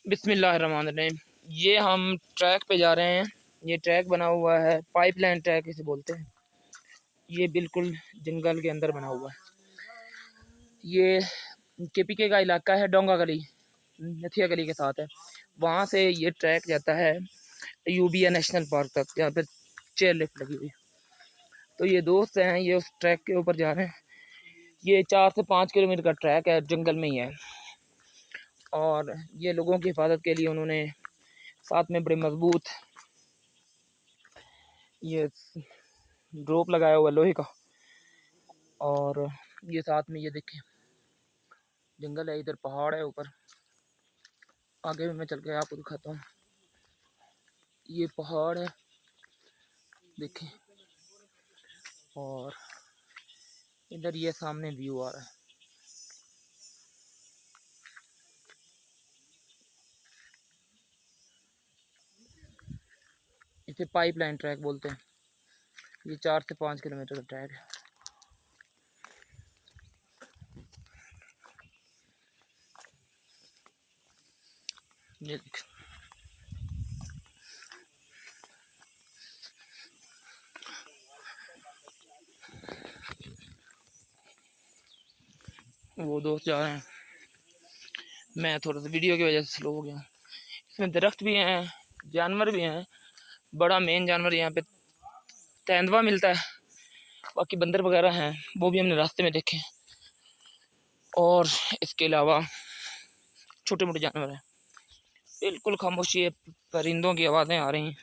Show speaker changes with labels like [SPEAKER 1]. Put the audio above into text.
[SPEAKER 1] बिस्मिल्लाहिर्रहमानिर्रहीम। ये हम ट्रैक पे जा रहे हैं। ये ट्रैक बना हुआ है, पाइपलाइन ट्रैक इसे बोलते हैं। ये बिल्कुल जंगल के अंदर बना हुआ है। ये केपीके का इलाका है, डोंगा गली नथिया गली के साथ है। वहाँ से ये ट्रैक जाता है यूबिया नेशनल पार्क तक, जहाँ पे चेयर लिफ्ट लगी हुई है। तो ये दोस्त हैं, ये उस ट्रैक के ऊपर जा रहे हैं। ये 4 से 5 किलोमीटर का ट्रैक है, जंगल में ही है। और ये लोगों की हिफाजत के लिए उन्होंने साथ में बड़े मजबूत ये ड्रॉप लगाया हुआ लोहे का। और ये साथ में ये देखें जंगल है, इधर पहाड़ है ऊपर। आगे भी मैं चल के आपको दिखाता हूँ। ये पहाड़ है देखें, और इधर ये सामने व्यू आ रहा है। इसे पाइपलाइन ट्रैक बोलते हैं। ये 4 से 5 किलोमीटर का ट्रैक है। ये देख, वो दोस्त जा रहे हैं। मैं थोड़ा सा वीडियो की वजह से स्लो हो गया। इसमें दरख्त भी हैं, जानवर भी हैं। बड़ा मेन जानवर यहाँ पे तेंदुआ मिलता है। बाकी बंदर वगैरह हैं, वो भी हमने रास्ते में देखे। और इसके अलावा छोटे मोटे जानवर हैं। बिल्कुल खामोशी है, परिंदों की आवाज़ें आ रही हैं।